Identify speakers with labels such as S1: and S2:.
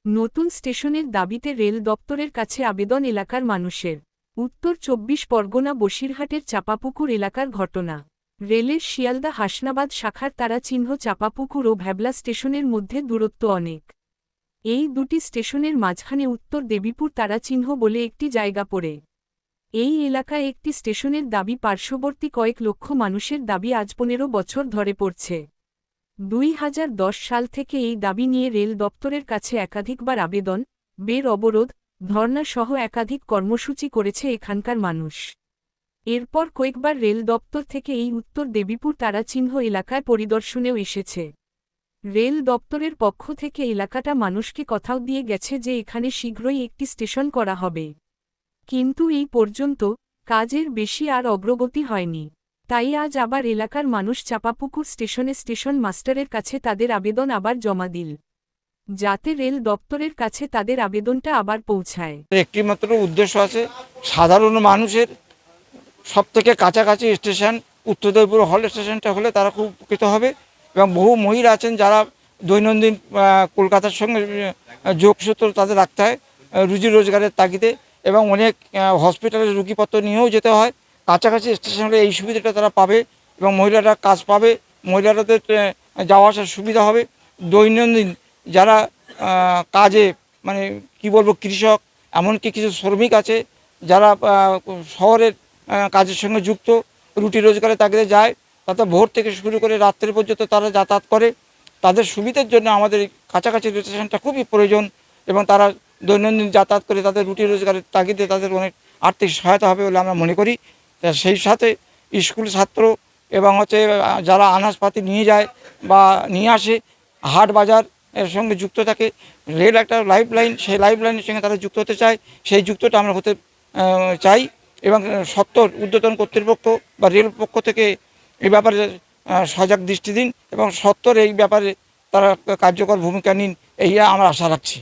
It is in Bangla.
S1: নতুন স্টেশনের দাবিতে রেল দপ্তরের কাছে আবেদন এলাকার মানুষের। উত্তর ২৪ পরগনা বসিরহাটের চাপাপুকুর এলাকার ঘটনা। রেলের শিয়ালদা হাসনাবাদ শাখার তারাচিহ্ন চাপাপুকুর ও ভ্যাবলা স্টেশনের মধ্যে দূরত্ব অনেক। এই দুটি স্টেশনের মাঝখানে উত্তর দেবীপুর তারাচিহ্ন বলে একটি জায়গা পড়ে। এই এলাকায় একটি স্টেশনের দাবি পার্শ্ববর্তী কয়েক লক্ষ মানুষের দাবি আজ ১৫ বছর ধরে পড়ছে। ২০১০ সাল থেকে এই দাবি নিয়ে রেল দপ্তরের কাছে একাধিকবার আবেদন, বের অবরোধ, ধর্না সহ একাধিক কর্মসূচি করেছে এখানকার মানুষ। এরপর কয়েকবার রেল দপ্তর থেকে এই উত্তর দেবীপুর তারাচিহ্ন এলাকায় পরিদর্শনেও এসেছে। রেল দপ্তরের পক্ষ থেকে এলাকাটা মানুষকে কথাও দিয়ে গেছে যে এখানে শীঘ্রই একটি স্টেশন করা হবে। কিন্তু এই পর্যন্ত কাজের বেশি আর অগ্রগতি হয়নি। তাই আজ আবার এলাকার মানুষ চাপাপুকুর স্টেশনে স্টেশন মাস্টারের কাছে তাদের আবেদন আবার জমা দিল, যাতে রেল দপ্তরের কাছে তাদের আবেদনটা আবার পৌঁছায়।
S2: একটি মাত্র উদ্দেশ্য আছে, সাধারণ মানুষের সবথেকে কাছাকাছি স্টেশন উত্তর দেবীপুর হল স্টেশনটা হলে তারা খুব উপকৃত হবে। এবং বহু মহিলা আছেন যারা দৈনন্দিন কলকাতার সঙ্গে যোগসূত্র তাদের রাখতে হয় রুজি রোজগারের তাগিদে, এবং অনেক হসপিটালের রুগীপত্র নিয়েও যেতে হয়। কাছাকাছি স্টেশন হলে এই সুবিধাটা তারা পাবে এবং মহিলারা কাজ পাবে, মহিলাদের যাওয়া আসার সুবিধা হবে। দৈনন্দিন যারা কাজে মানে কি বলবো কৃষক, এমনকি কিছু শ্রমিক আছে যারা শহরের কাজের সঙ্গে যুক্ত, রুটি রোজগারের তাগিদে যায়, তাতে ভোর থেকে শুরু করে রাত্রে পর্যন্ত তারা যাতায়াত করে। তাদের সুবিধার জন্য আমাদের কাছাকাছি স্টেশনটা খুবই প্রয়োজন, এবং তারা দৈনন্দিন যাতায়াত করে তাদের রুটি রোজগারের তাগিদে তাদের অনেক আর্থিক সহায়তা হবে বলে আমরা মনে করি। সেই সাথে স্কুল ছাত্র এবং যারা আনাজপাতি নিয়ে যায় বা নিয়ে আসে, হাট বাজার এর সঙ্গে যুক্ত থাকে। রেল একটা লাইফ লাইন, সেই লাইফ লাইনের সঙ্গে তারা যুক্ত হতে চায়, সেই যুক্তটা আমরা হতে চাই। এবং সত্তর ঊর্ধ্বতন কর্তৃপক্ষ বা রেল পক্ষ থেকে এই ব্যাপারে সজাগ দৃষ্টি দিন এবং সত্তর এই ব্যাপারে তারা কার্যকর ভূমিকা নিন, এই আমরা আশা রাখছি।